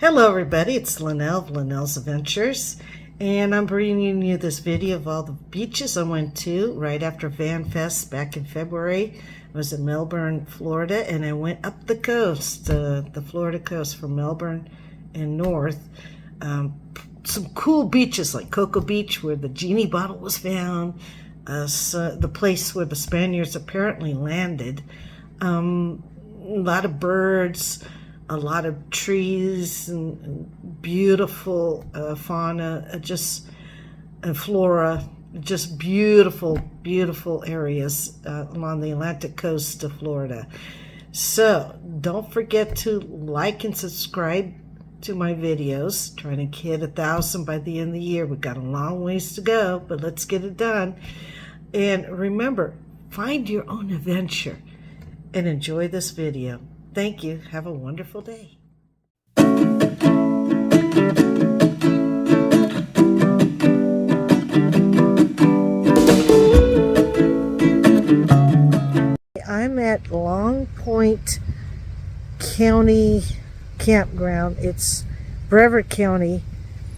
Hello everybody, it's Linnell of Linnell's Adventures, and I'm bringing you this video of all the beaches I went to right after VanFest back in February. I was in Melbourne, Florida, and I went up the coast, the Florida coast from Melbourne and north. Some cool beaches like Cocoa Beach where the genie bottle was found, the place where the Spaniards apparently landed, a lot of birds, a lot of trees and beautiful fauna, and flora, just beautiful areas along the Atlantic coast of Florida. So don't forget to like and subscribe to my videos. Trying to hit 1,000 by the end of the year. We've got a long ways to go, but let's get it done. And remember, find your own adventure and enjoy this video. Thank you. Have a wonderful day. I'm at Long Point County Campground. It's Brevard County,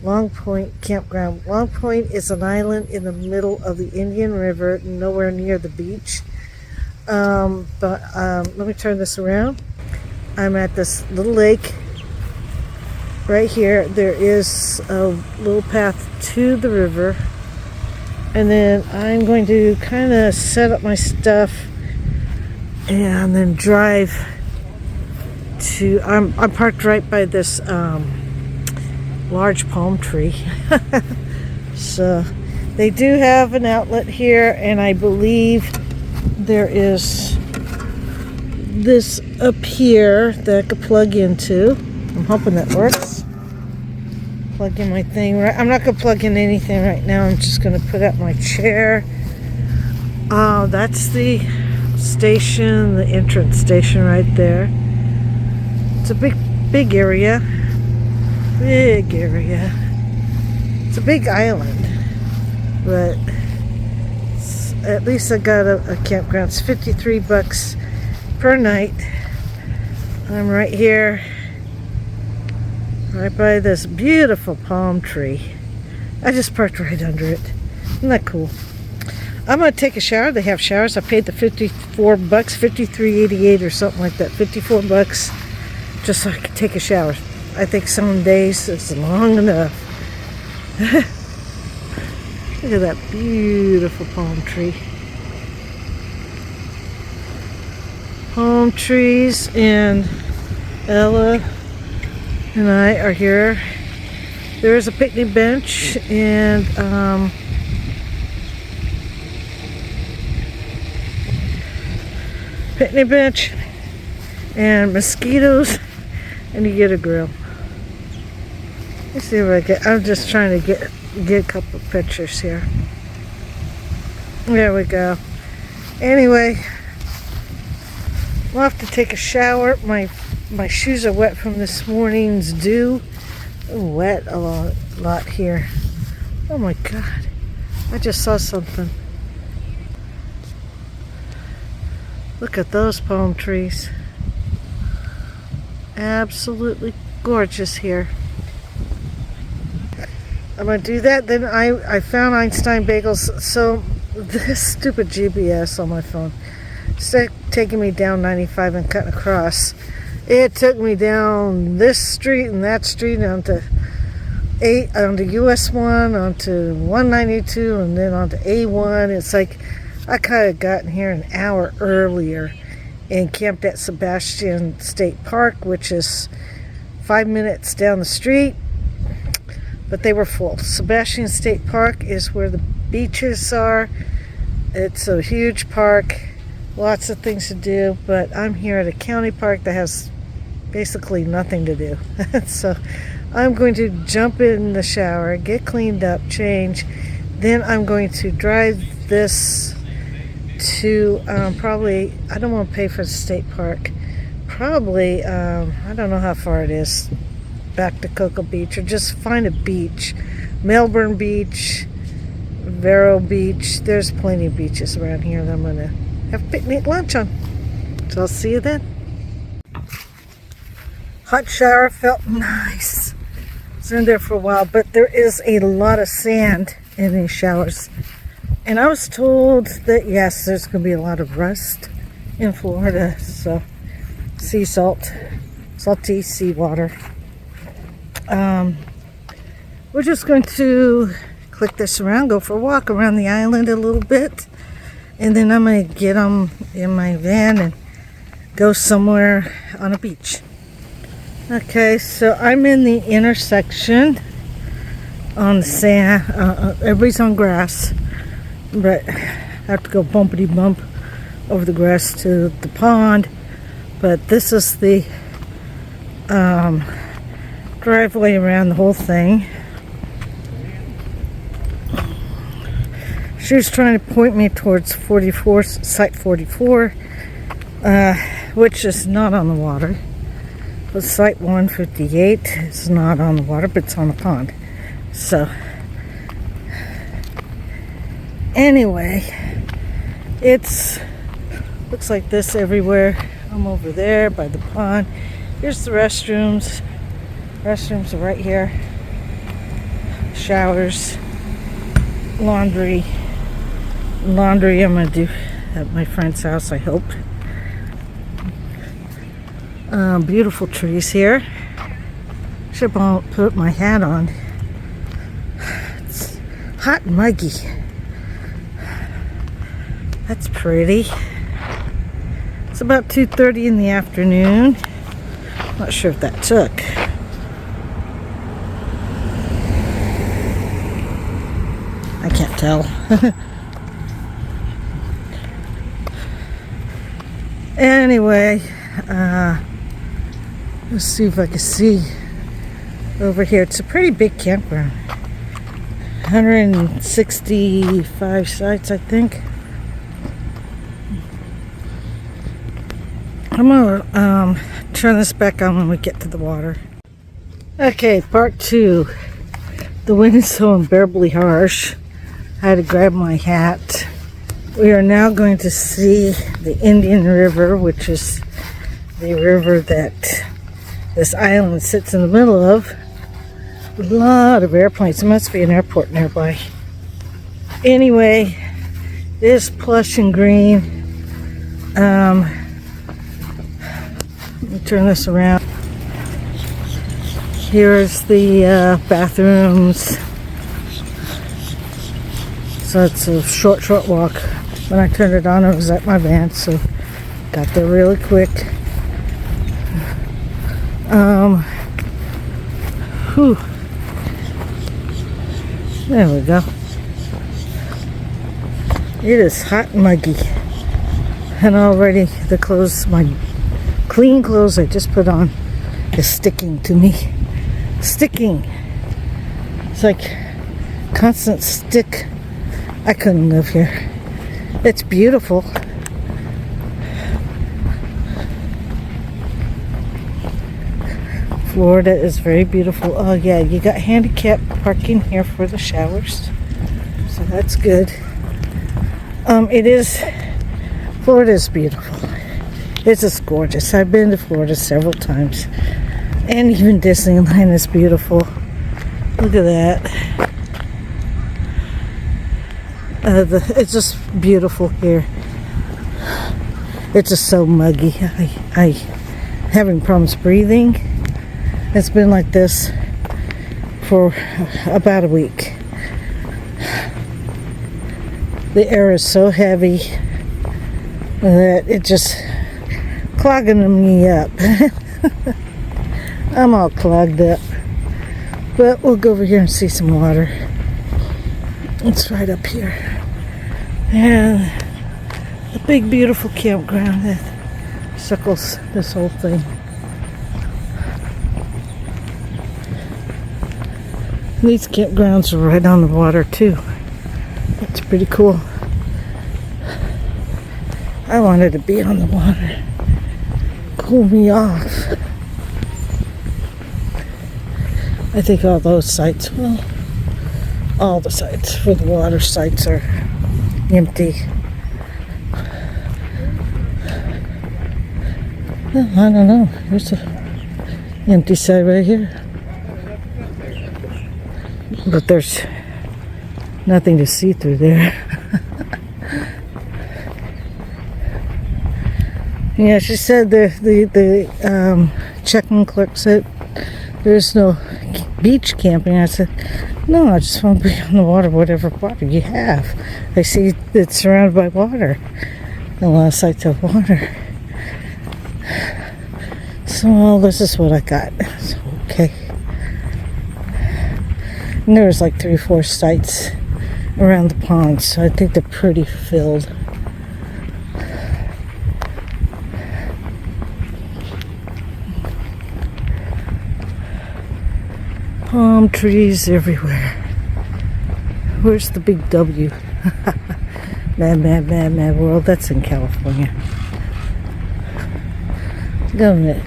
Long Point Campground. Long Point is an island in the middle of the Indian River, nowhere near the beach. Let me turn this around. I'm at this little lake right here. There is a little path to the river, and then I'm going to kind of set up my stuff and then drive to, I'm parked right by this large palm tree. So they do have an outlet here, and I believe there is this up here that I could plug into. I'm hoping that works. Plug in my thing. I'm not going to plug in anything right now. I'm just going to put out my chair. That's the station, the entrance station right there. It's a big area. Big area. It's a big island, but at least I got a campground. It's $53 per night. I'm right here, right by this beautiful palm tree. I just parked right under it. Isn't that cool? I'm gonna take a shower. They have showers. I paid the $54, $53.88 or something like that. $54 just so I could take a shower. I think some days it's long enough. Look at that beautiful palm tree. Palm trees, and Ella and I are here. There is a picnic bench and mosquitoes, and you get a grill. Let's see if I get. I'm just trying to get a couple of pictures here. There we go. Anyway, I'll have to take a shower. My shoes are wet from this morning's dew. Wet a lot here. Oh my God. I just saw something. Look at those palm trees. Absolutely gorgeous here. I'm going to do that. Then I found Einstein Bagels. So this stupid GPS on my phone, instead of taking me down 95 and cutting across, it took me down this street and that street onto US 1, onto 192, and then onto A1. It's like I could have gotten here an hour earlier and camped at Sebastian State Park, which is 5 minutes down the street, but they were full. Sebastian State Park is where the beaches are. It's a huge park. Lots of things to do, but I'm here at a county park that has basically nothing to do. So I'm going to jump in the shower, get cleaned up, change. Then I'm going to drive this to probably, I don't want to pay for the state park. Probably, I don't know how far it is back to Cocoa Beach, or just find a beach. Melbourne Beach, Vero Beach. There's plenty of beaches around here that I'm going to have picnic lunch on. So I'll see you then. Hot shower, felt nice. I was in there for a while, but there is a lot of sand in these showers. And I was told that yes, there's going to be a lot of rust in Florida. So sea salt, salty seawater. We're just going to click this around, go for a walk around the island a little bit. And then I'm going to get in my van and go somewhere on a beach. Okay, so I'm in the intersection on the sand. Everybody's on grass, but I have to go bumpity bump over the grass to the pond. But this is the driveway around the whole thing. She was trying to point me towards 44, site 44, which is not on the water. But site 158 is not on the water, but it's on the pond. So, anyway, it's looks like this everywhere. I'm over there by the pond. Here's the restrooms. Restrooms are right here. Showers, laundry. Laundry I'm gonna do at my friend's house, I hope. Beautiful trees here. Should put my hat on. It's hot and muggy. That's pretty. It's about 2:30 in the afternoon. Not sure if that took. I can't tell. Anyway, let's see if I can see over here. It's a pretty big campground. 165 sites, I think. I'm gonna turn this back on when we get to the water. Okay, part 2. The wind is so unbearably harsh. I had to grab my hat. We are now going to see the Indian River, which is the river that this island sits in the middle of. A lot of airplanes. There must be an airport nearby. Anyway, it is plush and green. Let me turn this around. Here's the bathrooms. So it's a short walk. When I turned it on, I was at my van, so got there really quick. Whew. There we go. It is hot and muggy. And already the clothes, my clean clothes I just put on, is sticking to me. Sticking. It's like constant stick. I couldn't live here. It's beautiful. Florida is very beautiful. Oh yeah, you got handicap parking here for the showers. So that's good. Florida is beautiful. It's just gorgeous. I've been to Florida several times. And even Disneyland is beautiful. Look at that. It's just beautiful here. It's just so muggy. I having problems breathing. It's been like this for about a week. The air is so heavy that it just clogging me up. I'm all clogged up. But we'll go over here and see some water. It's right up here. And the big beautiful campground that circles this whole thing. These campgrounds are right on the water too. It's pretty cool. I wanted to be on the water. Cool me off. I think all those sites, well, all the sites for the water sites are empty. I don't know. Empty side right here. But there's nothing to see through there. Yeah, she said the check-in clerk said there's no beach camping. I said, no, I just want to be on the water, whatever water you have. I see it's surrounded by water. A lot of sites have water. So, well, this is what I got. So, okay. And there was like 3 or 4 sites around the pond, so I think they're pretty filled. Palm trees everywhere. Where's the big W? Mad world. That's in California. Government.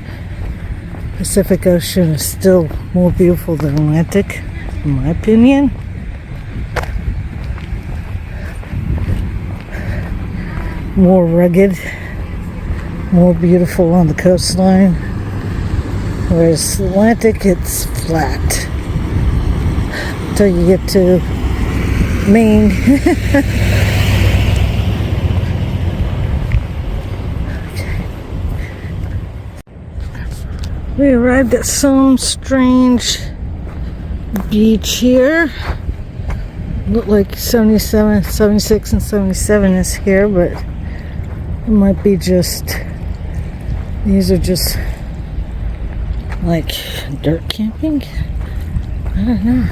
Pacific Ocean is still more beautiful than Atlantic, in my opinion. More rugged, more beautiful on the coastline. Whereas Atlantic, it's flat. Until you get to Maine. We arrived at some strange beach here. Looked like 77, 76, and 77 is here, but it might be just, these are just like dirt camping. I don't know.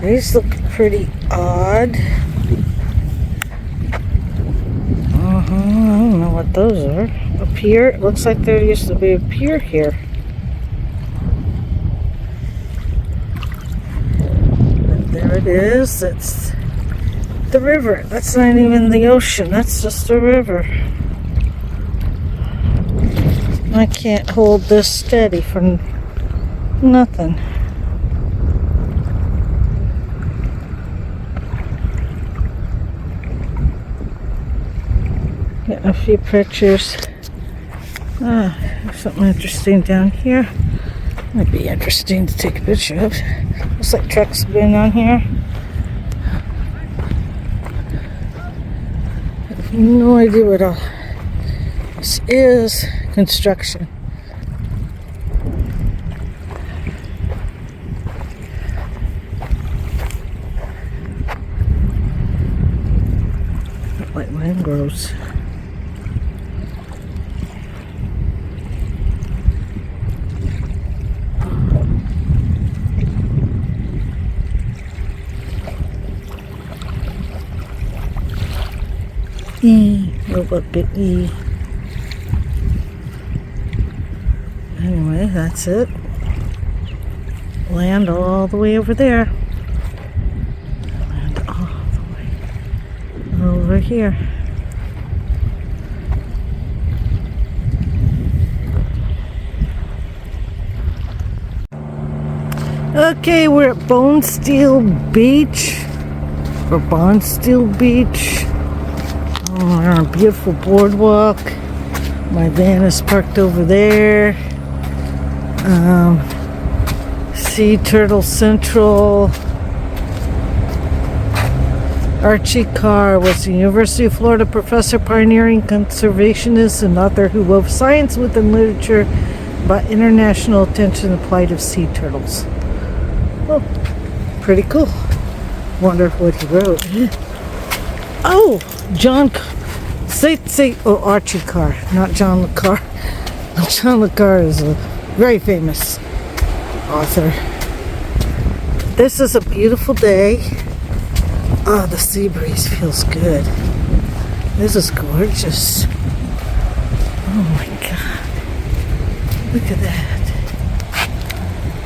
These look pretty odd. I don't know what those are. A pier? It looks like there used to be a pier here. But there it is. It's the river. That's not even the ocean. That's just a river. I can't hold this steady for nothing. Getting a few pictures. There's something interesting down here. Might be interesting to take a picture of. Looks like trucks have been on here. I have no idea what all this is. Construction. Like mangroves. Robot bit E. Anyway, that's it. Land all the way over there. Land all the way over here. Okay, we're at Bonesteel Beach. Or Bonesteel Beach. Oh, we're on a beautiful boardwalk. My van is parked over there. Sea Turtle Central. Archie Carr was a University of Florida professor, pioneering conservationist, and author who wove science within literature about international attention to the plight of sea turtles. Oh, pretty cool. Wonder what he wrote. Oh, Archie Carr, not John Le Carre. John Le Carre is a very famous author. This is a beautiful day. Oh, the sea breeze feels good. This is gorgeous. Oh my God. Look at that.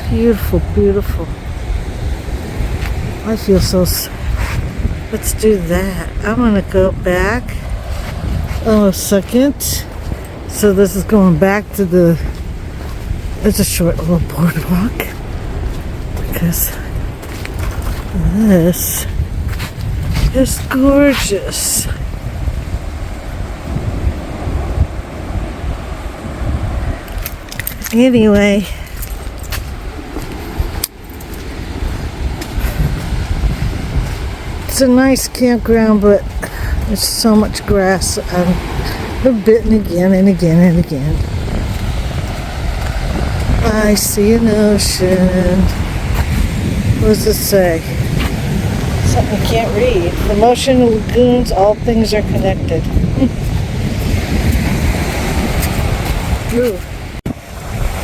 Beautiful, beautiful. I feel so... Let's do that. I'm gonna go back. Oh, a second. So this is going back to the... It's a short little boardwalk. Because this is gorgeous. Anyway, it's a nice campground, but there's so much grass. I'm bitten again and again and again. I see an ocean. What does it say? Something I can't read. From ocean to lagoons, all things are connected. Ooh.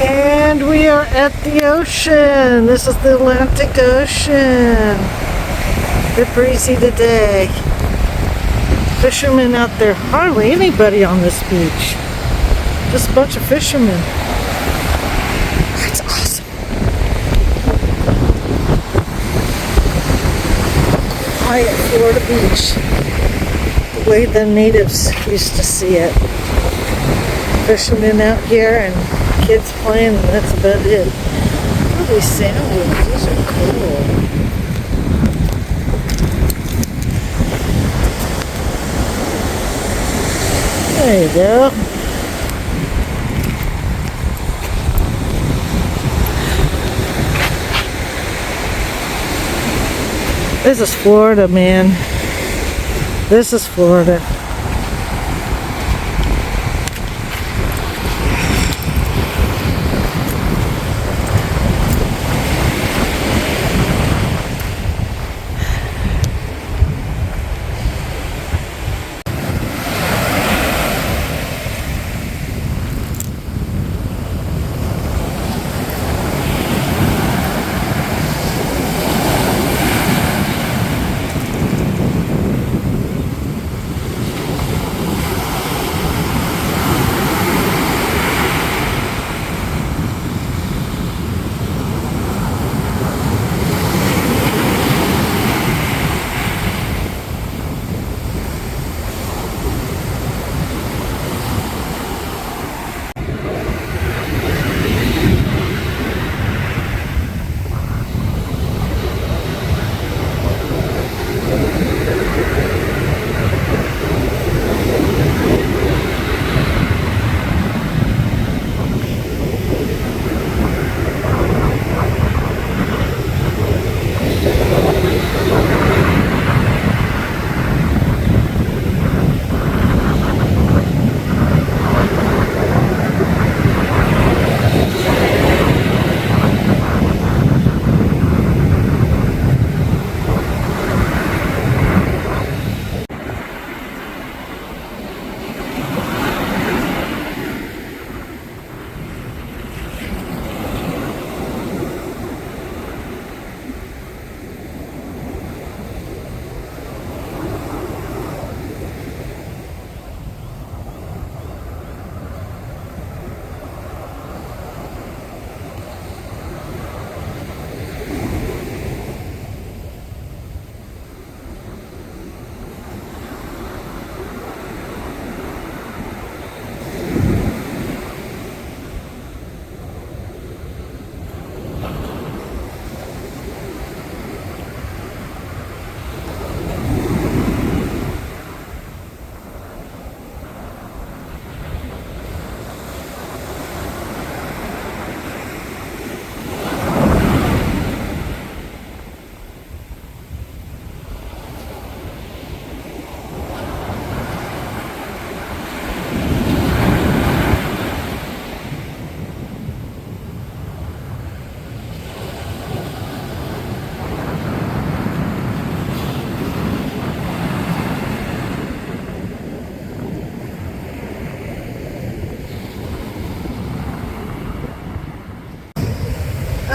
And we are at the ocean. This is the Atlantic Ocean. A bit breezy today. Fishermen out there. Hardly anybody on this beach. Just a bunch of fishermen. That's awesome. Quiet Florida beach. The way the natives used to see it. Fishermen out here and kids playing, and that's about it. Look at these sandals. These are cool. There you go. This is Florida, man. This is Florida.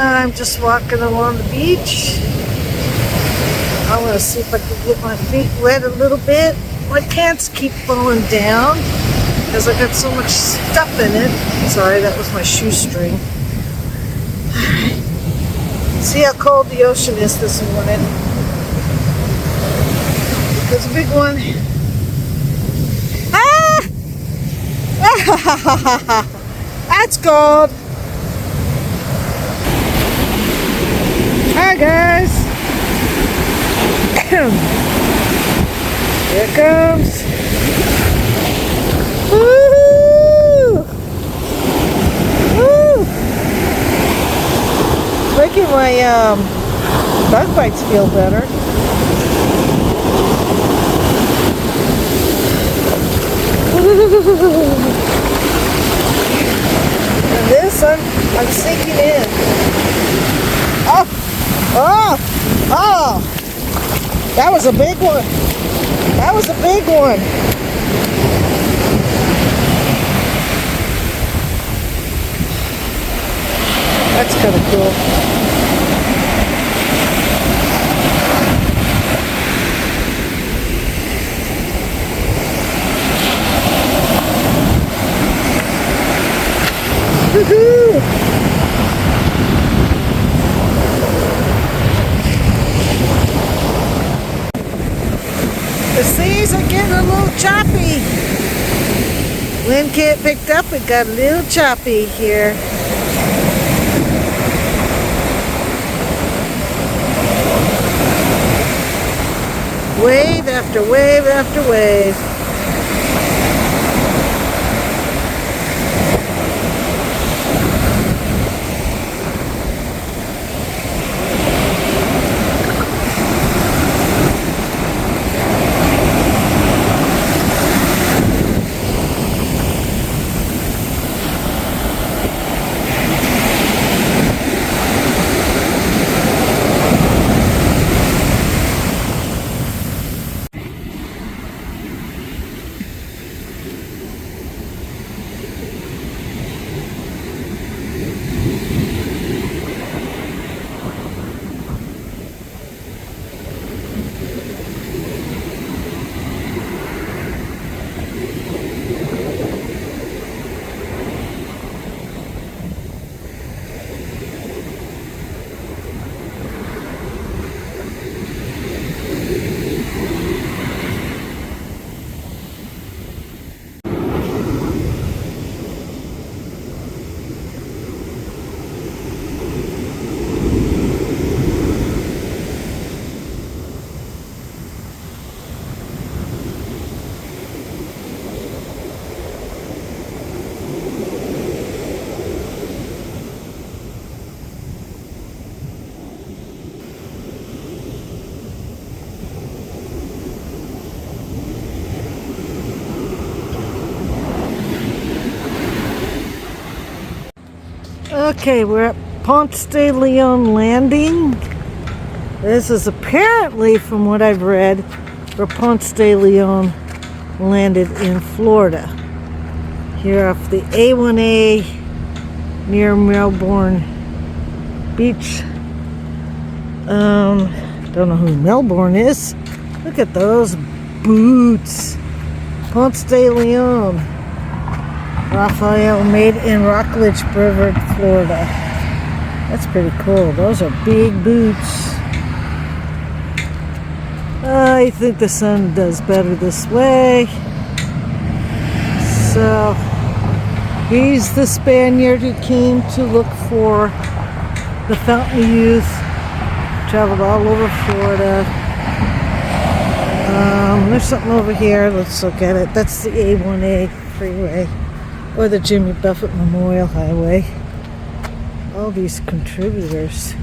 I'm just walking along the beach. I want to see if I can get my feet wet a little bit. My pants keep falling down because I got so much stuff in it. Sorry, that was my shoestring. Alright. See how cold the ocean is this morning. There's a big one. Ah! That's cold. Hi guys. Here it comes. Woo! Woo! making my bug bites feel better. And this, I'm sinking in. Oh, oh, oh! That was a big one. That was a big one. That's kind of cool. Woohoo! The seas are getting a little choppy. Wind can't pick up, it got a little choppy here. Wave after wave after wave. Okay, we're at Ponce de Leon Landing. This is apparently, from what I've read, where Ponce de Leon landed in Florida. Here off the A1A near Melbourne Beach. Don't know who Melbourne is. Look at those boots. Ponce de Leon. Raphael, made in Rockledge, Brevard, Florida. That's pretty cool. Those are big boots. I think the sun does better this way. So, he's the Spaniard who came to look for the Fountain of Youth. Traveled all over Florida. There's something over here. Let's look at it. That's the A1A freeway. Or the Jimmy Buffett Memorial Highway. All these contributors.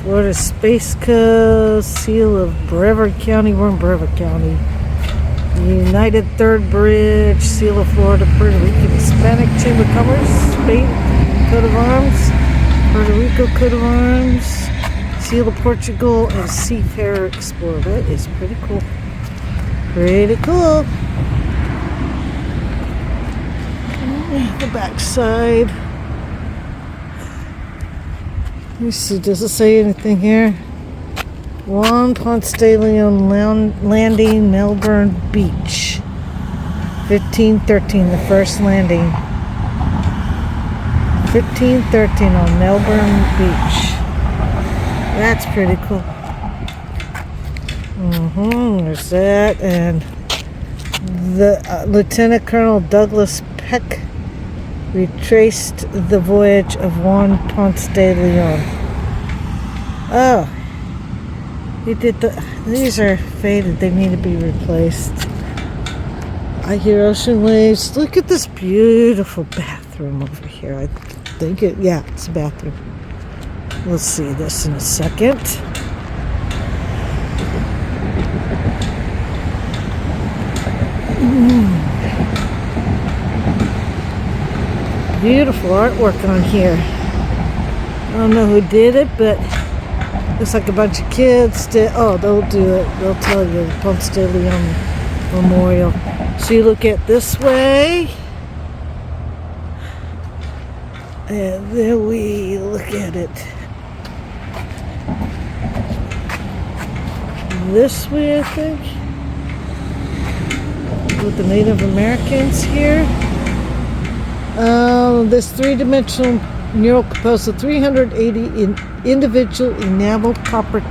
Florida Space Coast, seal of Brevard County. We're in Brevard County. United Third Bridge, seal of Florida, Puerto Rican Hispanic Chamber of Commerce, Spain coat of arms, Puerto Rico coat of arms, seal of Portugal, and Seafarer Explorer. That is pretty cool. Pretty cool. The back side. Let me see, does it say anything here? Juan Ponce de Leon Landing, Melbourne Beach. 1513, the first landing. 1513 on Melbourne Beach. That's pretty cool. There's that. And the Lieutenant Colonel Douglas Peck retraced the voyage of Juan Ponce de Leon. Oh, he did these are faded. They need to be replaced. I hear ocean waves. Look at this beautiful bathroom over here. think yeah, it's a bathroom. We'll see this in a second. Beautiful artwork on here. I don't know who did it, but looks like a bunch of kids did. Oh, they'll do it. They'll tell you. Ponce de Leon Memorial. So you look at this way. And then we look at it this way, I think. With the Native Americans here. This three-dimensional mural composed of 380 individual enamel copper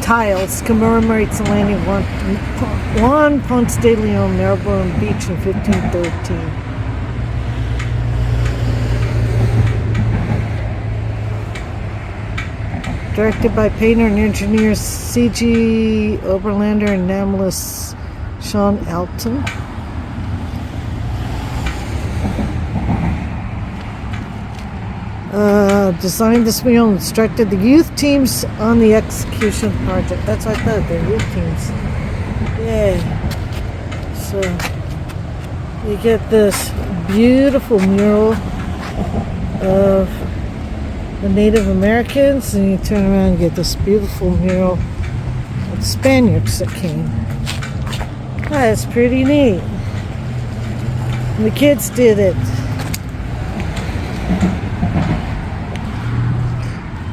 tiles commemorates the landing of Juan Ponce de Leon, Melbourne Beach in 1513. Directed by painter and engineer C.G. Oberlander and enamelist Sean Alton. Designed this mural and instructed the youth teams on the execution project. That's what I thought, they're youth teams. Yay. So, you get this beautiful mural of the Native Americans, and you turn around and get this beautiful mural of the Spaniards that came. That's pretty neat. And the kids did it.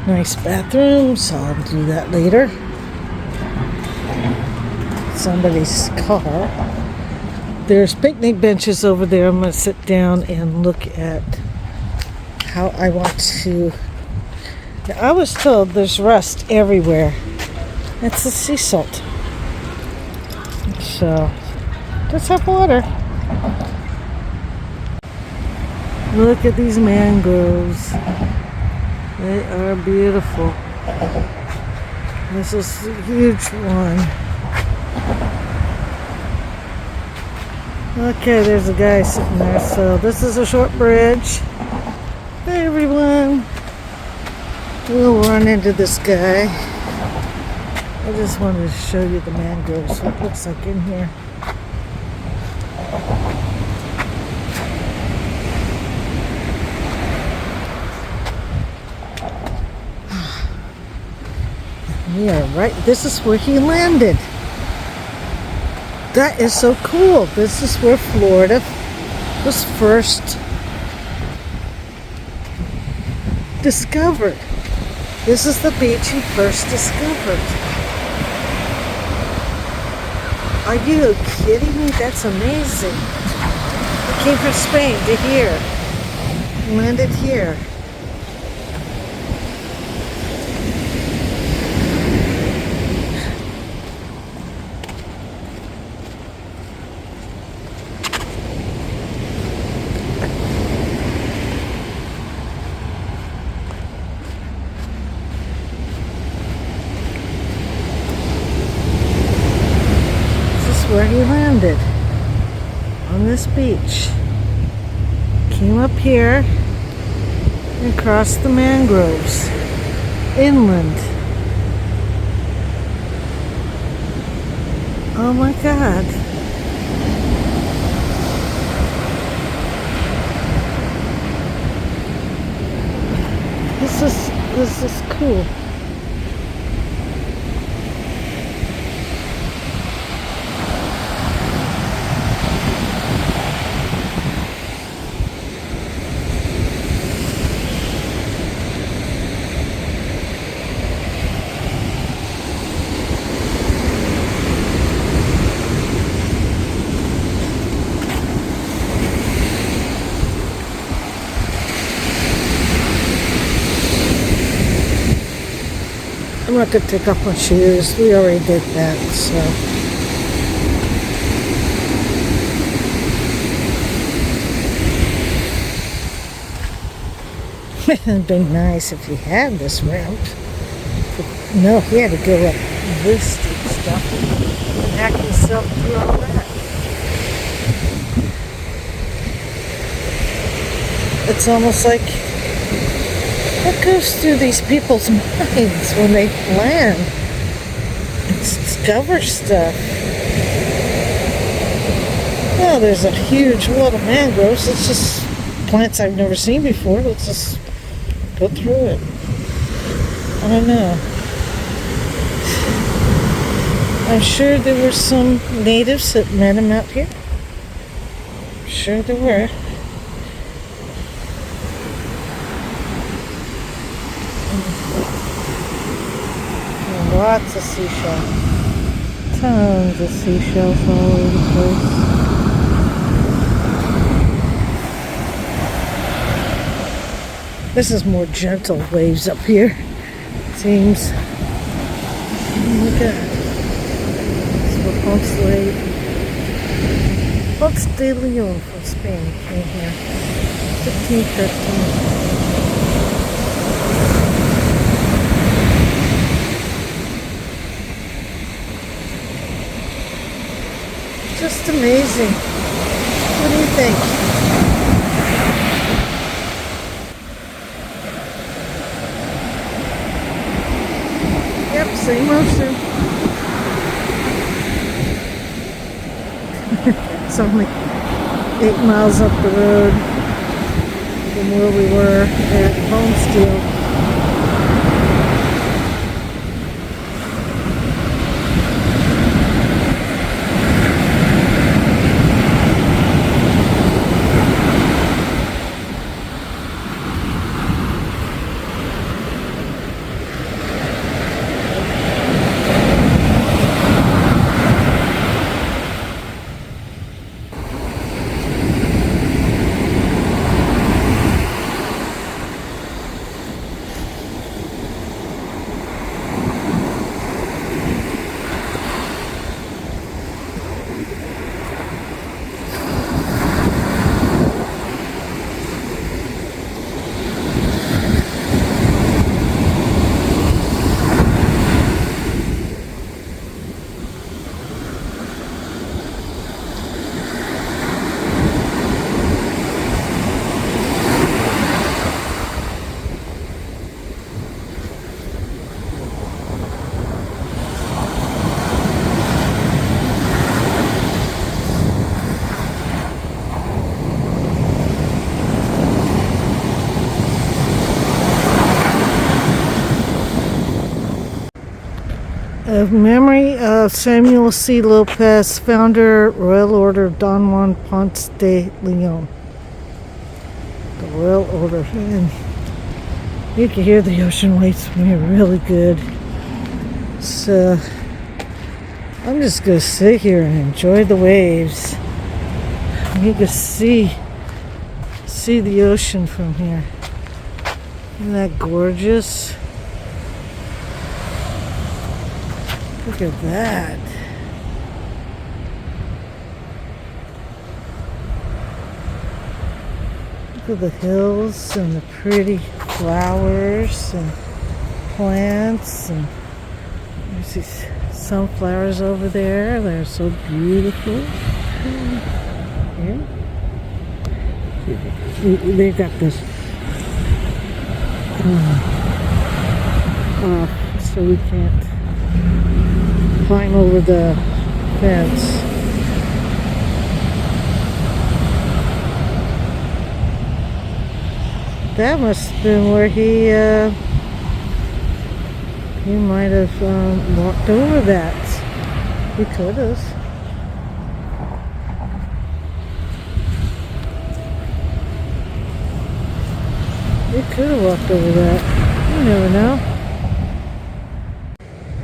Nice bathrooms. I'll do that later. Somebody's car. There's picnic benches over there. I'm going to sit down and look at how I want to. I was told there's rust everywhere. That's the sea salt. So, let's have water. Look at these mangroves. They are beautiful. This is a huge one. Okay, there's a guy sitting there. So this is a short bridge. Hey everyone. We'll run into this guy. I just wanted to show you the mangroves, what it looks like in here. Yeah, right. This is where he landed. That is so cool. This is where Florida was first discovered. This is the beach he first discovered. Are you kidding me? That's amazing. He came from Spain to here. Landed here. Where he landed, on this beach. Came up here and crossed the mangroves inland. Oh my God. This is cool. I'm not going to take off my shoes. We already did that, so. It'd be nice if he had this ramp. No, he had to go up this steep stuff and hack himself through all that. It's almost like, what goes through these people's minds when they land and discover stuff? Oh, there's a huge wall of mangroves. It's just plants I've never seen before. Let's just go through it. I don't know. I'm sure there were some natives that met him out here. I'm sure there were. And lots of seashells. Tons of seashells all over the place. This is more gentle waves up here, seems. Oh my God. Ponce de Leon from Spain came here. 1513. Just amazing. What do you think? Yep, same motion. It's only 8 miles up the road from where we were at Homestead. Of memory of Samuel C. Lopez, founder, Royal Order of Don Juan Ponce de Leon. The Royal Order. And you can hear the ocean waves from here really good. So I'm just going to sit here and enjoy the waves. You can see the ocean from here. Isn't that gorgeous? Look at that. Look at the hills and the pretty flowers and plants. And there's these sunflowers over there. They're so beautiful. Yeah. They got this so we can't climb over the fence. That must have been where he might have walked over that. He could have. He could have walked over that. You never know.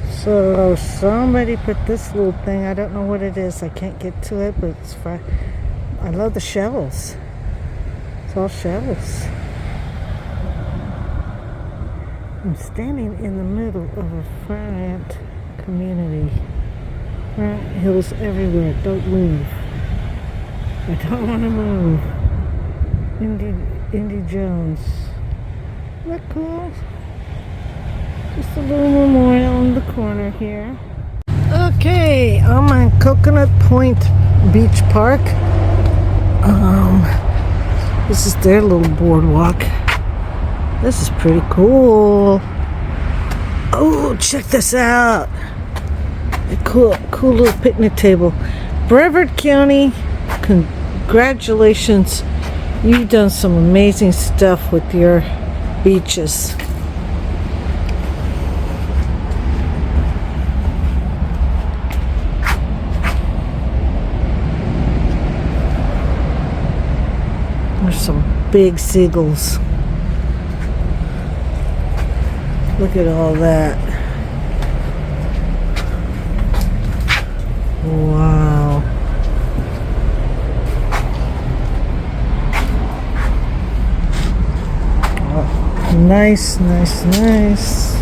So somebody put this little thing, I don't know what it is, I can't get to it, but it's fine. I love the shells. It's all shells. I'm standing in the middle of a fire ant community. Fire ant hills everywhere. Don't move. I don't want to move. Indy Jones. Isn't that cool? Just a little memorial in the corner here. Okay, I'm on Coconut Point Beach Park. This is their little boardwalk. This is pretty cool. Oh, check this out. A cool little picnic table. Brevard County, congratulations. You've done some amazing stuff with your beaches. There's some big seagulls. Look at all that. Wow. Oh, nice, nice, nice.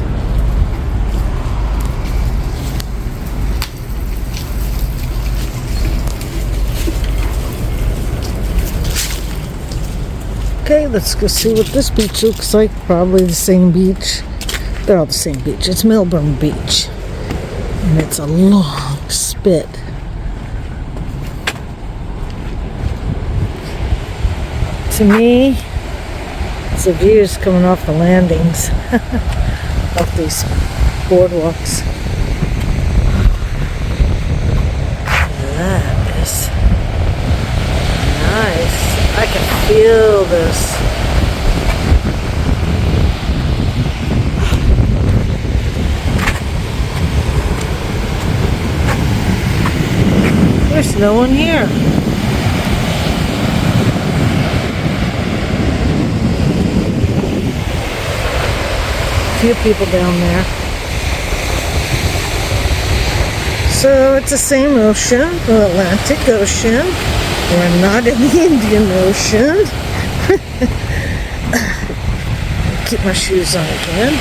Okay, let's go see what this beach looks like. Probably the same beach. They're all the same beach. It's Melbourne Beach. And it's a long spit. To me, it's the views coming off the landings. Off these boardwalks. That is nice. I can feel this. There's no one here. Few people down there. So it's the same ocean, the Atlantic Ocean. We're not in the Indian Ocean. Keep my shoes on again.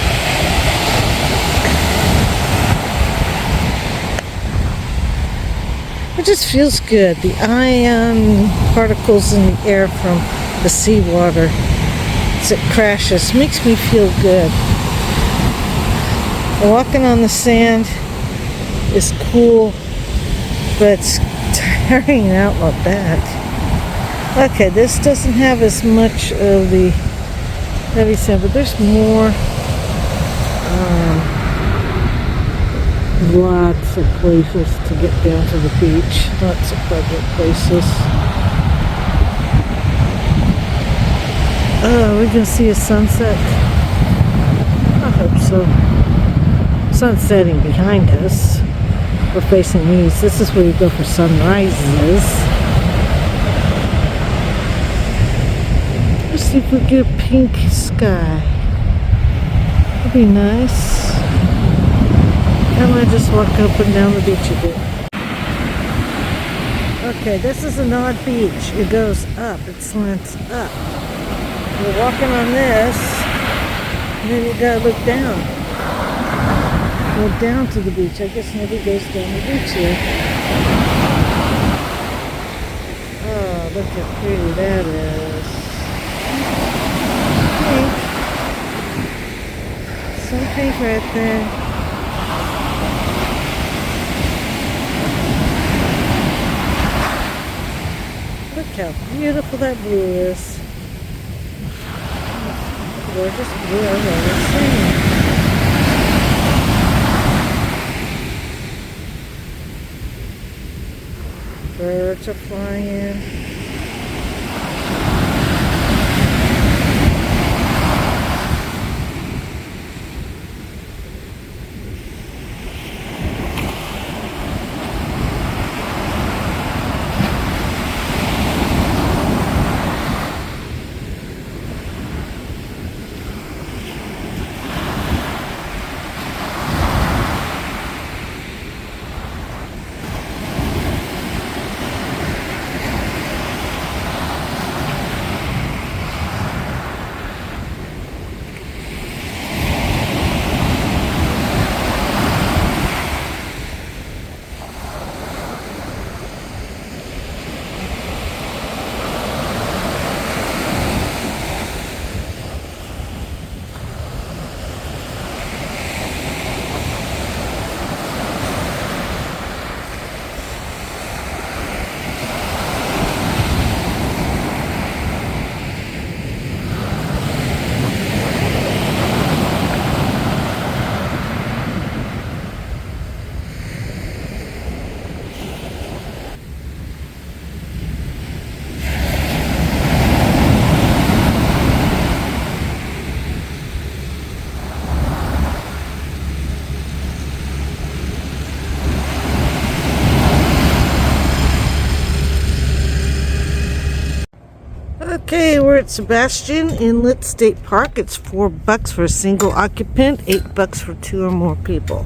It just feels good. The ion particles in the air from the seawater as it crashes makes me feel good. Walking on the sand is cool, but it's tiring out like that. Okay, this doesn't have as much of the heavy sand, but there's more. Lots of places to get down to the beach. Lots of public places. Oh, we're gonna see a sunset. I hope so. Sun's setting behind us. We're facing east. This is where you go for sunrises. Let's see if we get a pink sky. That'd be nice. I might just walk up and down the beach a bit. Okay, this is an odd beach. It goes up. It slants up. You're walking on this, and then you gotta look down. Go down to the beach. I guess nobody goes down the beach here. Oh, look how pretty that is. Pink. Some pink right there. Look how beautiful that blue is. Gorgeous blue I've ever seen. Birds are flying. Okay, we're at Sebastian Inlet State Park. It's $4 for a single occupant, $8 for 2 or more people.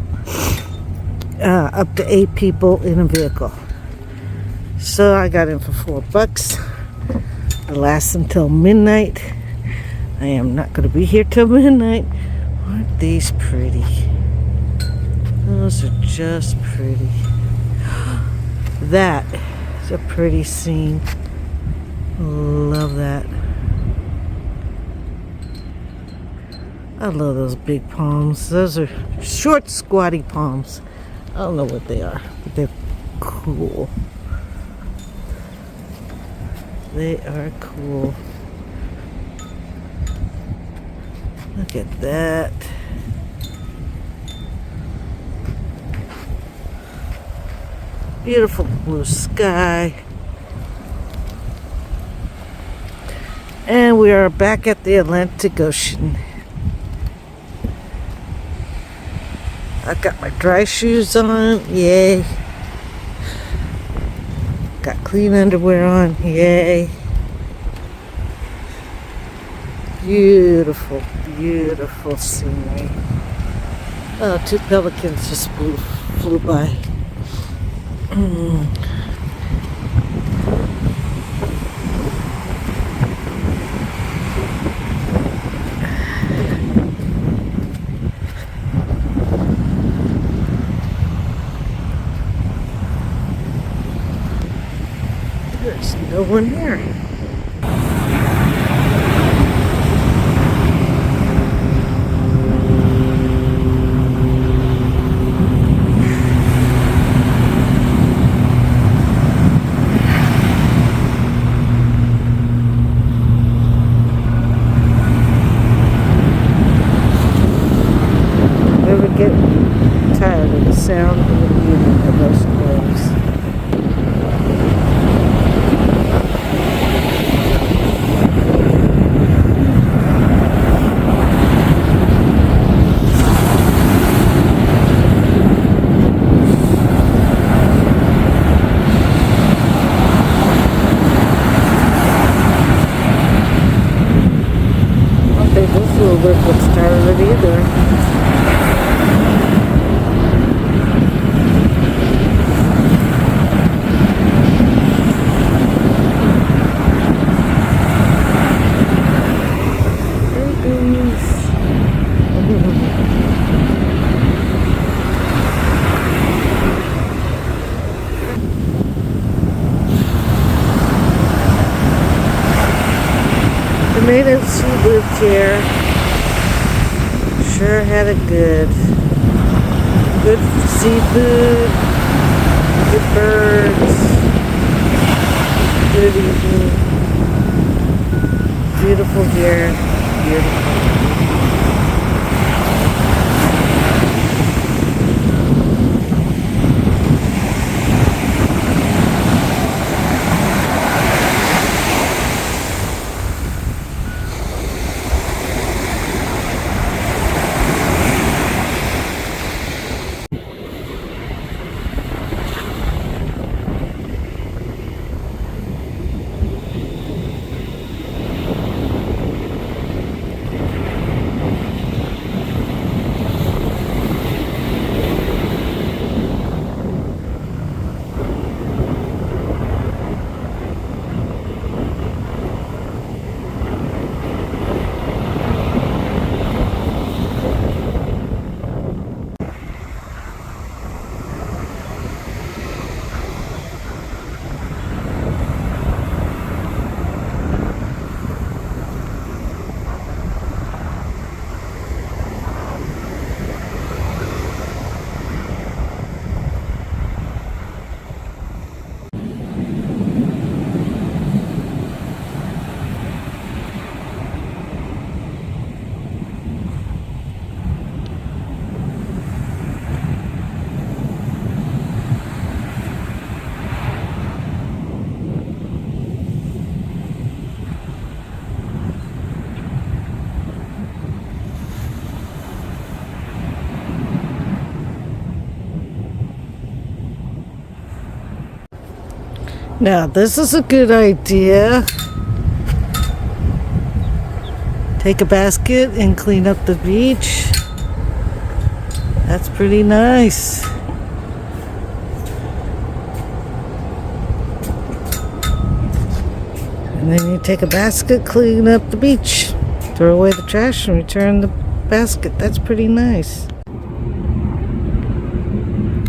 Up to 8 people in a vehicle. So I got in for $4. It lasts until midnight. I am not going to be here till midnight. Aren't these pretty? Those are just pretty. That is a pretty scene. Love that. I love those big palms. Those are short, squatty palms. I don't know what they are, but they're cool. They are cool. Look at that. Beautiful blue sky. And we are back at the Atlantic Ocean. I've got my dry shoes on, yay. Got clean underwear on, yay. Beautiful, beautiful scenery. Oh, 2 pelicans just flew by. There's no one there. Never get tired of the sound and the beauty of those waves. I don't think this little bit looks tired of it either. The natives who lived here sure had it good. Good seafood, good birds, good eating, beautiful here, beautiful. Now, this is a good idea. take a basket and clean up the beach. That's pretty nice. And then you take a basket, clean up the beach, throw away the trash, and return the basket. That's pretty nice.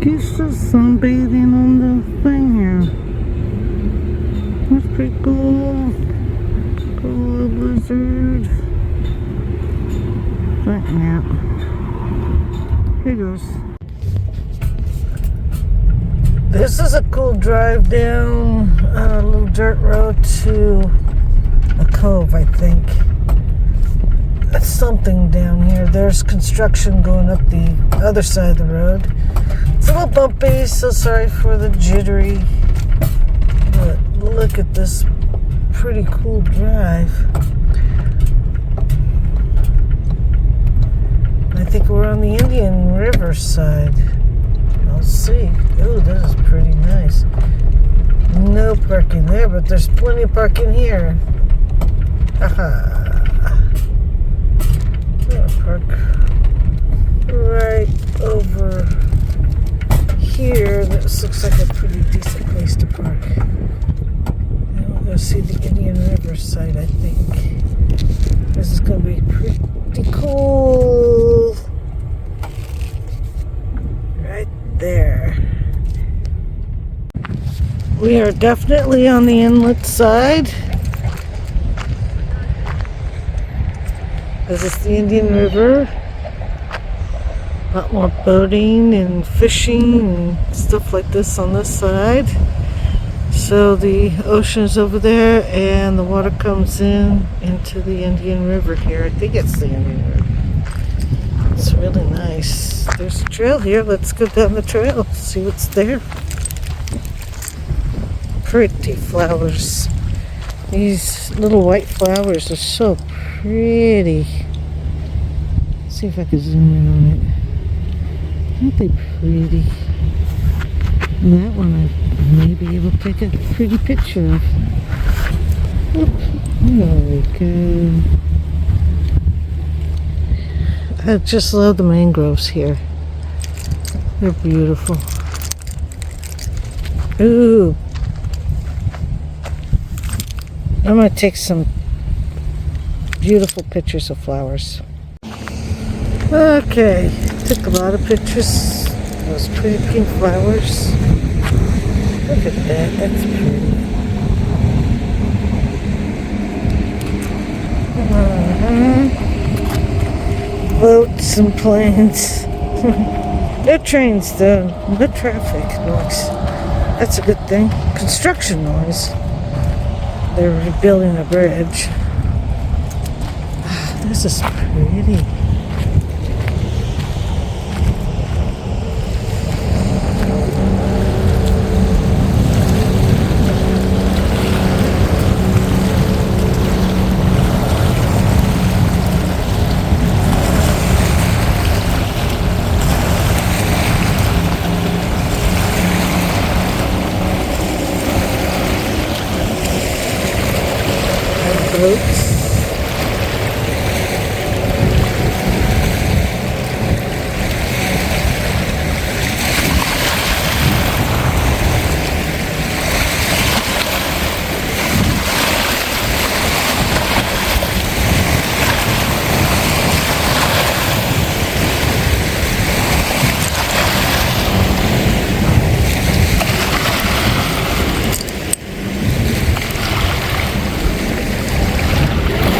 He's just sunbathing on the thing here. That's pretty cool. Cool blizzard. Yeah. Here goes. This is a cool drive down a little dirt road to a cove, I think. That's something down here. There's construction going up the other side of the road. It's a little bumpy, so sorry for the jittery. But look at this pretty cool drive. I think we're on the Indian River side. I'll see. Oh, this is pretty nice. No parking there, but there's plenty of parking here. Haha. Park right over here. This looks like a pretty decent place to park. And we'll go see the Indian River side, I think. This is going to be pretty cool. Right there. We are definitely on the inlet side. This is the Indian River. A lot more boating and fishing and stuff like this on this side. So the ocean is over there and the water comes into the Indian River here. I think it's the Indian River. It's really nice. There's a trail here. Let's go down the trail, see what's there. Pretty flowers. These little white flowers are so pretty. Let's see if I can zoom in on it. Aren't they pretty? And that one I may be able to take a pretty picture of. Oop, there we go. I just love the mangroves here. They're beautiful. Ooh. I'm going to take some beautiful pictures of flowers. Okay, took a lot of pictures. Those pretty pink flowers. Look at that, that's pretty. Boats and planes. No trains though, no traffic noise. That's a good thing. Construction noise. They're rebuilding a bridge. This is pretty. Boats.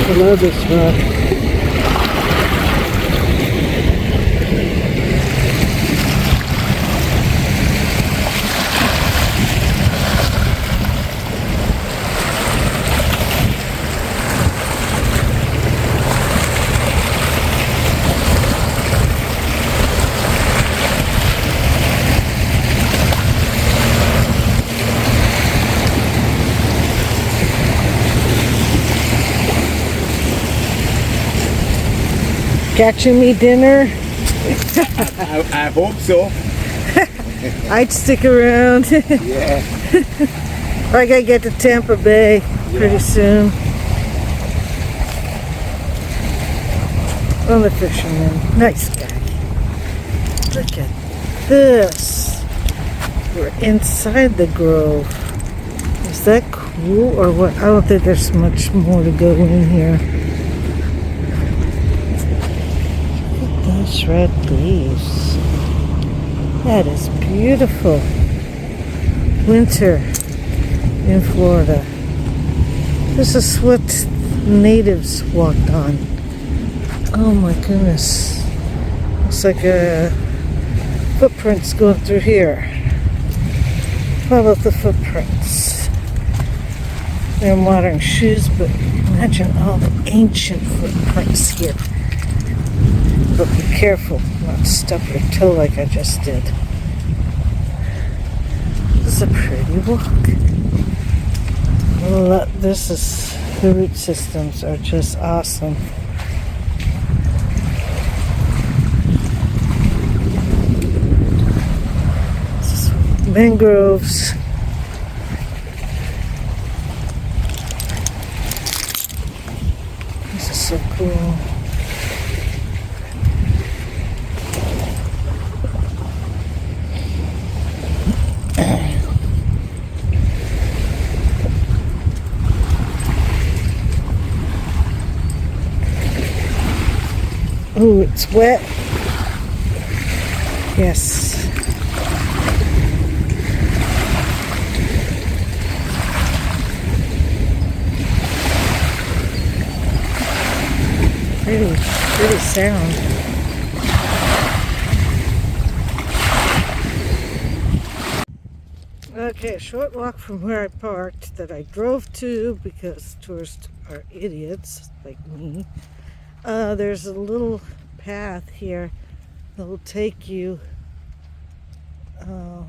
I love this rock. Catching me dinner? I hope so. I'd stick around. Yeah. I gotta get to Tampa Bay pretty soon. Well, the fisherman, nice guy. Look at this. We're inside the grove. Is that cool or what? I don't think there's much more to go in here. Look at those red leaves. That is beautiful. Winter in Florida. This is what natives walked on. Oh my goodness. Looks like footprints going through here. Follow the footprints. They're modern shoes, but imagine all the ancient footprints here. But be careful not to stub your toe like I just did. This is a pretty walk. The root systems are just awesome. Mangroves. This is so cool. Oh, it's wet. Yes. Pretty sound. Okay, a short walk from where I parked that I drove to because tourists are idiots like me. There's a little path here that will take you to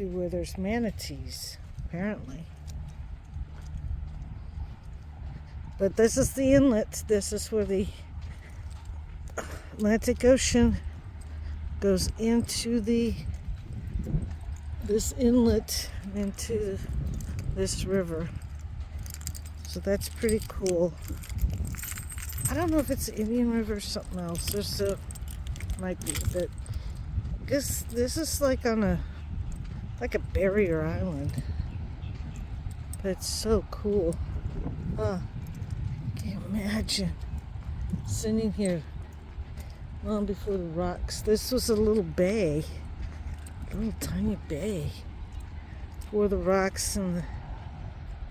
where there's manatees, apparently. But this is the inlet. This is where the Atlantic Ocean goes into this inlet into this river. So that's pretty cool. I don't know if it's Indian River or something else. Might be, but this is like on a barrier island. But it's so cool. Can you imagine sitting here long before the rocks? This was a little bay, a little tiny bay for the rocks and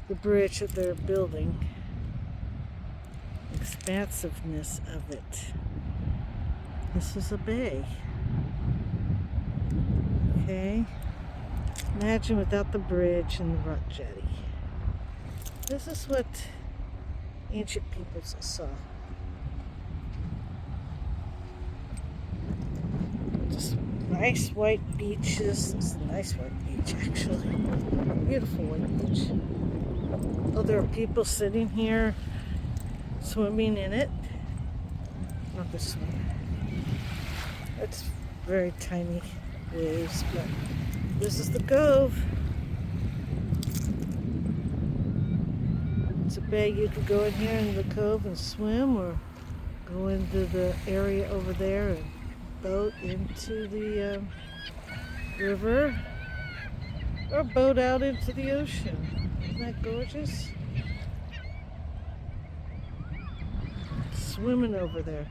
the bridge that they're building. Expansiveness of it. This is a bay. Okay. Imagine without the bridge and the rock jetty. This is what ancient peoples saw. Just nice white beaches. It's a nice white beach, actually. Beautiful white beach. Oh, there are people sitting here swimming in it. Not this one. It's very tiny waves, but this is the cove. It's a bay. You could go in here in the cove and swim, or go into the area over there and boat into the river, or boat out into the ocean. Isn't that gorgeous? Swimming over there.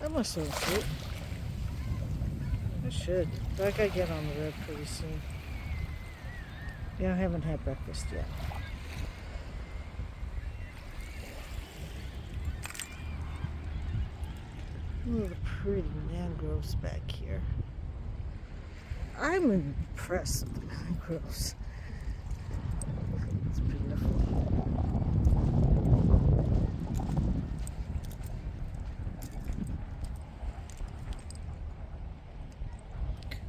That must look cute. I should. But I gotta get on the road pretty soon. Yeah, I haven't had breakfast yet. Look at the pretty mangroves back here. I'm impressed with the mangroves. It's beautiful.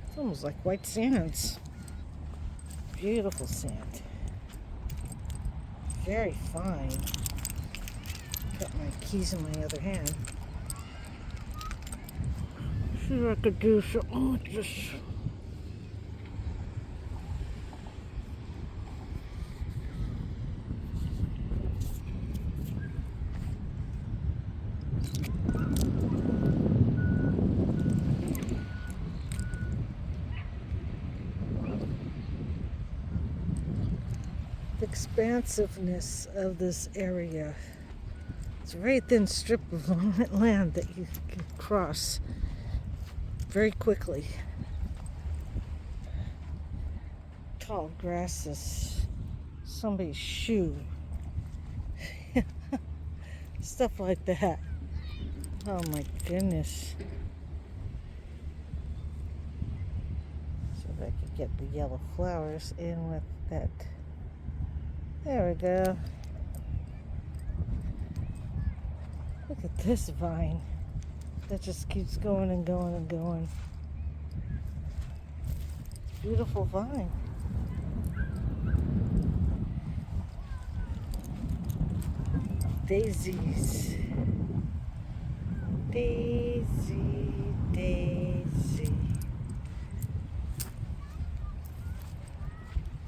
It's almost like white sands. Beautiful sand. Very fine. Got my keys in my other hand. See if I could do something with this. expansiveness of this area. It's a very thin strip of land that you can cross very quickly. Tall grasses, somebody's shoe, stuff like that. Oh my goodness. So if I could get the yellow flowers in with that. There we go. Look at this vine that just keeps going and going and going. Beautiful vine. Daisies. Daisy, daisy.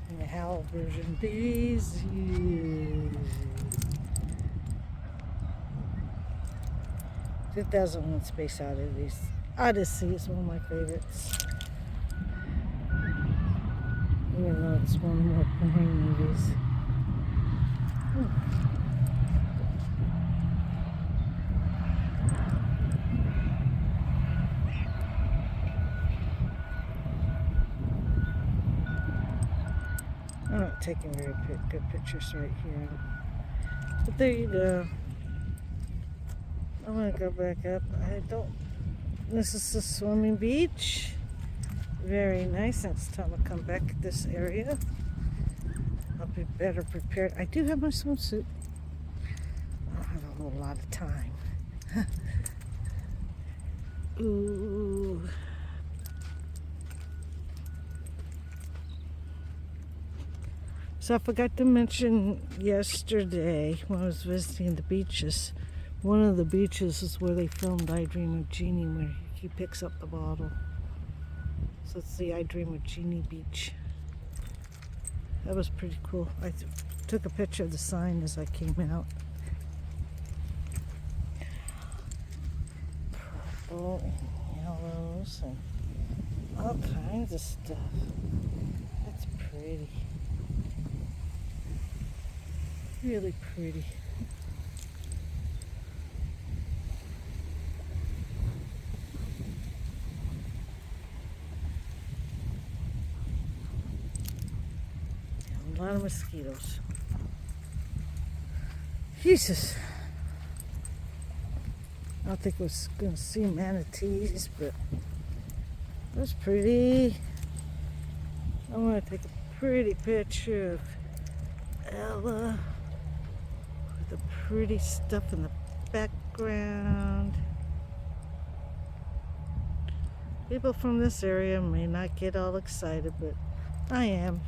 In the Howl version, daisy. 2001 Space Odyssey is one of my favorites. Even though it's one of the more boring movies. I'm not taking very good pictures right here. But there you go. I'm going to go back up. This is the swimming beach. Very nice. Next time I come back to this area, I'll be better prepared. I do have my swimsuit. I don't have a whole lot of time. Ooh. So I forgot to mention yesterday when I was visiting the beaches, one of the beaches is where they filmed I Dream of Jeannie, where he picks up the bottle. So it's the I Dream of Jeannie beach. That was pretty cool. I took a picture of the sign as I came out. Purple and yellows and all kinds of stuff. That's pretty. Really pretty. A lot of mosquitoes. Jesus. I don't think we're going to see manatees, but it was pretty. I want to take a pretty picture of Ella with the pretty stuff in the background. People from this area may not get all excited, but I am.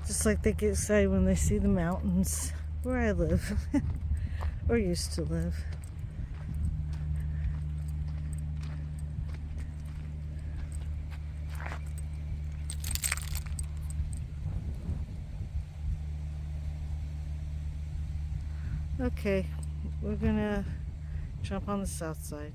Just like they get excited when they see the mountains where I live, or used to live. Okay, we're gonna jump on the south side.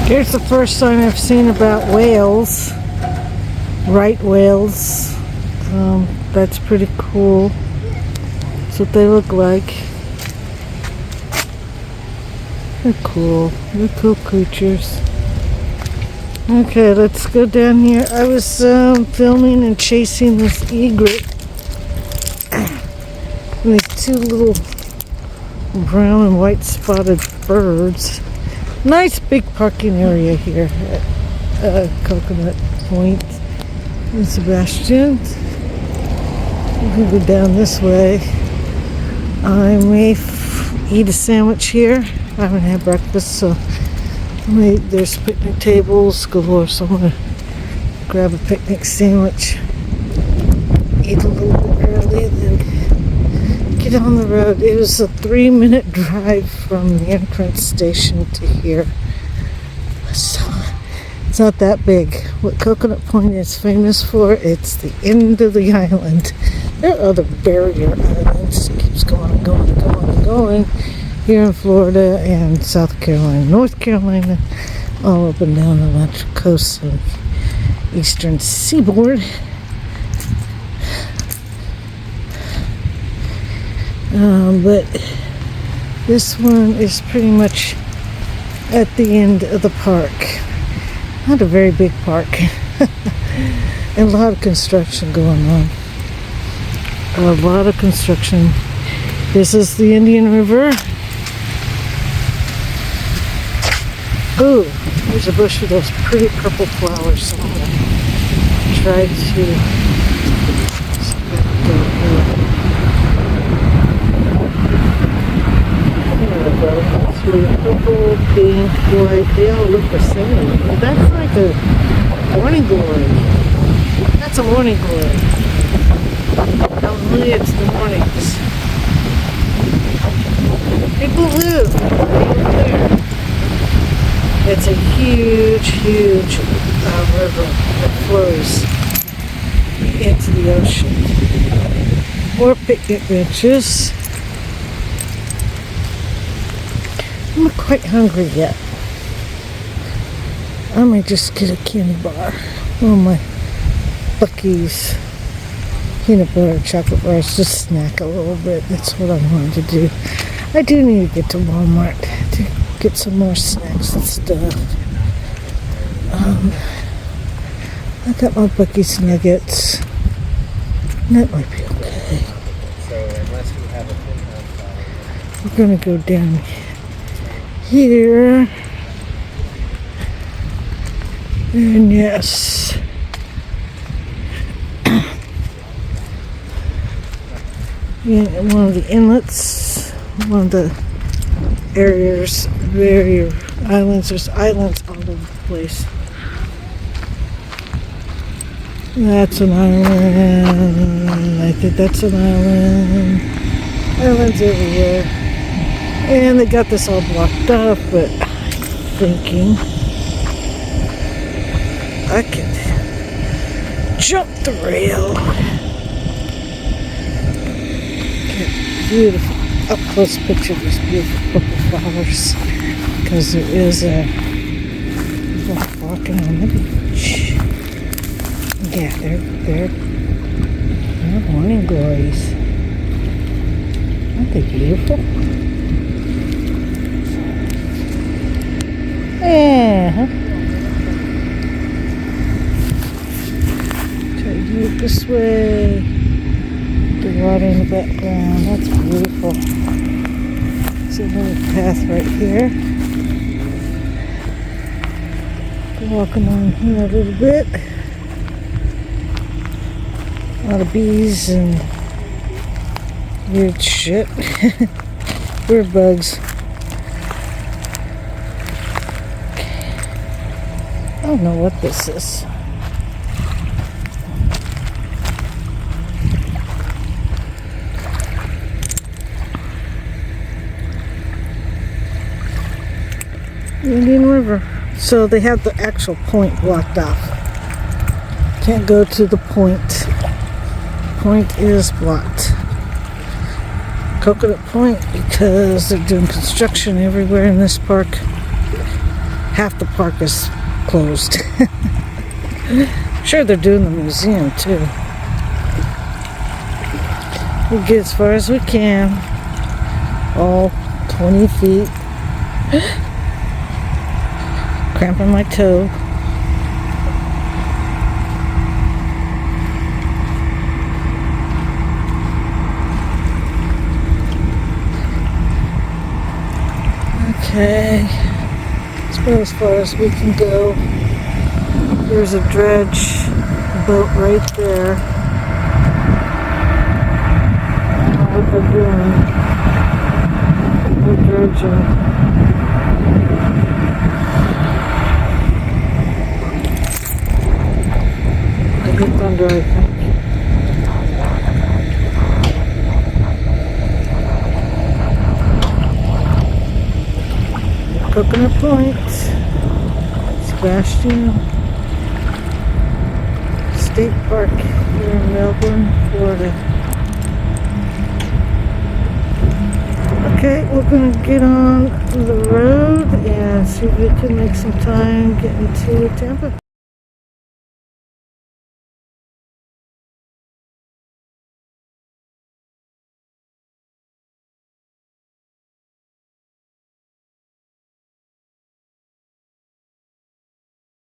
Here's the first sign I've seen about whales. Right whales. That's pretty cool. That's what they look like. They're cool. They're cool creatures. Okay, let's go down here. I was filming and chasing this egret. And these two little brown and white spotted birds. Nice big parking area here at Coconut Point in Sebastian. We can go down this way. I may eat a sandwich here. I haven't had breakfast, so there's picnic tables galore, so I'm gonna grab a picnic sandwich, eat a little bit early, and then get on the road. It was a 3-minute drive from the entrance station to here, so it's not that big. What Coconut Point is famous for, it's the end of the island. There are other barrier islands. It keeps going and going and going and going here in Florida and South Carolina, North Carolina, all up and down the Atlantic coast and eastern seaboard. But this one is pretty much at the end of the park. Not a very big park. And a lot of construction going on. A lot of construction. This is the Indian River. Ooh, there's a bush with those pretty purple flowers. So I'm going to try to purple, pink, white, they all look the same. That's like a morning glory. That's a morning glory. Only it's the mornings. Hey, blue, there. It's a huge, huge river that flows into the ocean. More picnic benches. I'm not quite hungry yet. I might just get a candy bar. One of my Buc-ee's peanut butter chocolate bars, just snack a little bit. That's what I wanted to do. I do need to get to Walmart to get some more snacks and stuff. I got my Buc-ee's nuggets. That might be okay. We're gonna go down here. And yes. In one of the inlets, one of the areas, very islands. There's islands all over the place. That's an island. I think that's an island. Islands everywhere. And they got this all blocked off, but I'm thinking I can jump the rail. Get beautiful up close picture of these beautiful purple flowers, because there is a walking on the beach. Yeah, they're morning glories. Aren't they beautiful? Yeah. Try to do it this way. The water in the background. That's beautiful. There's a little path right here. Walk along here a little bit. A lot of bees and weird shit. Weird bugs. I don't know what this is. Indian River. So they have the actual point blocked off. Can't go to the point. Point is blocked. Coconut Point, because they're doing construction everywhere in this park. half the park is closed. Sure, they're doing the museum too. We'll get as far as we can. All 20 feet. Cramping my toe. Okay, it's about as far as we can go. There's a dredge boat right there. I don't know what they're doing. They're dredging. I get thunder, I think. Coconut Point, Sebastian State Park here in Melbourne, Florida. Okay, we're going to get on the road and see if we can make some time getting to Tampa.